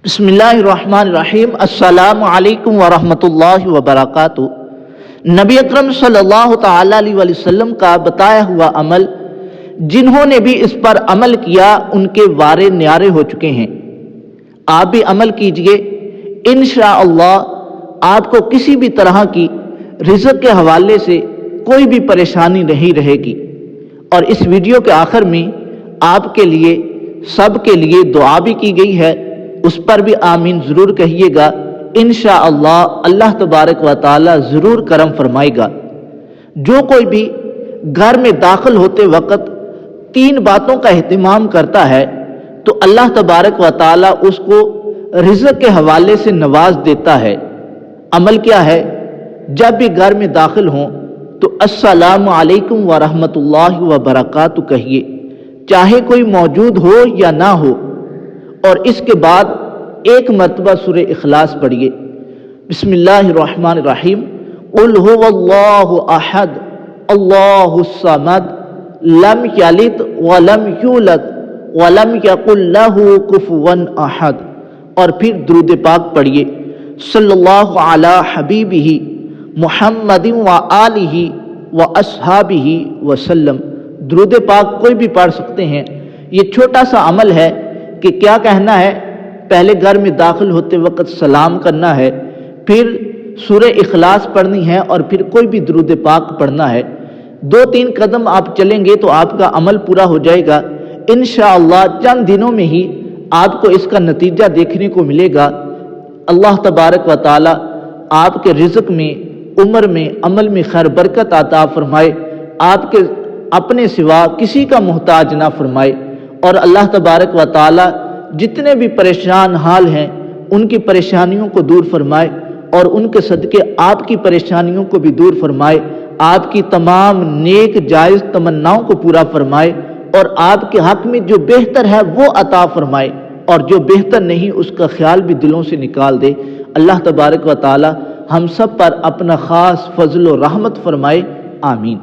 بسم اللہ الرحمن الرحیم۔ السلام علیکم ورحمۃ اللہ وبرکاتہ۔ نبی اکرم صلی اللہ تعالی علیہ وسلم کا بتایا ہوا عمل، جنہوں نے بھی اس پر عمل کیا ان کے وارے نیارے ہو چکے ہیں۔ آپ بھی عمل کیجئے، انشاءاللہ آپ کو کسی بھی طرح کی رزق کے حوالے سے کوئی بھی پریشانی نہیں رہے گی۔ اور اس ویڈیو کے آخر میں آپ کے لیے سب کے لیے دعا بھی کی گئی ہے، اس پر بھی آمین ضرور کہیے گا۔ انشاءاللہ اللہ تبارک و تعالی ضرور کرم فرمائے گا۔ جو کوئی بھی گھر میں داخل ہوتے وقت 3 باتوں کا اہتمام کرتا ہے تو اللہ تبارک و تعالی اس کو رزق کے حوالے سے نواز دیتا ہے۔ عمل کیا ہے؟ جب بھی گھر میں داخل ہوں تو السلام علیکم ورحمۃ اللہ وبرکاتہ کہیے، چاہے کوئی موجود ہو یا نہ ہو، اور اس کے بعد 1 مرتبہ سورہ اخلاص پڑھیے۔ بسم اللہ الرحمن الرحیم۔ قل هو اللہ احد اللہ الصمد لم یلد ولم یولد ولم یکن لہ کفوا احد، اور پھر درود پاک پڑھیے۔ صلی اللہ علی حبیبہ محمد وآلہ واصحابہ وسلم۔ درود پاک کوئی بھی پڑھ سکتے ہیں۔ یہ چھوٹا سا عمل ہے کہ کیا کہنا ہے؟ پہلے گھر میں داخل ہوتے وقت سلام کرنا ہے، پھر سورہ اخلاص پڑھنی ہے، اور پھر کوئی بھی درود پاک پڑھنا ہے۔ 2-3 قدم آپ چلیں گے تو آپ کا عمل پورا ہو جائے گا۔ انشاءاللہ چند دنوں میں ہی آپ کو اس کا نتیجہ دیکھنے کو ملے گا۔ اللہ تبارک و تعالی آپ کے رزق میں، عمر میں، عمل میں خیر برکت عطا فرمائے، آپ کے اپنے سوا کسی کا محتاج نہ فرمائے، اور اللہ تبارک و تعالی جتنے بھی پریشان حال ہیں ان کی پریشانیوں کو دور فرمائے، اور ان کے صدقے آپ کی پریشانیوں کو بھی دور فرمائے، آپ کی تمام نیک جائز تمناؤں کو پورا فرمائے، اور آپ کے حق میں جو بہتر ہے وہ عطا فرمائے، اور جو بہتر نہیں اس کا خیال بھی دلوں سے نکال دے۔ اللہ تبارک و تعالی ہم سب پر اپنا خاص فضل و رحمت فرمائے، آمین۔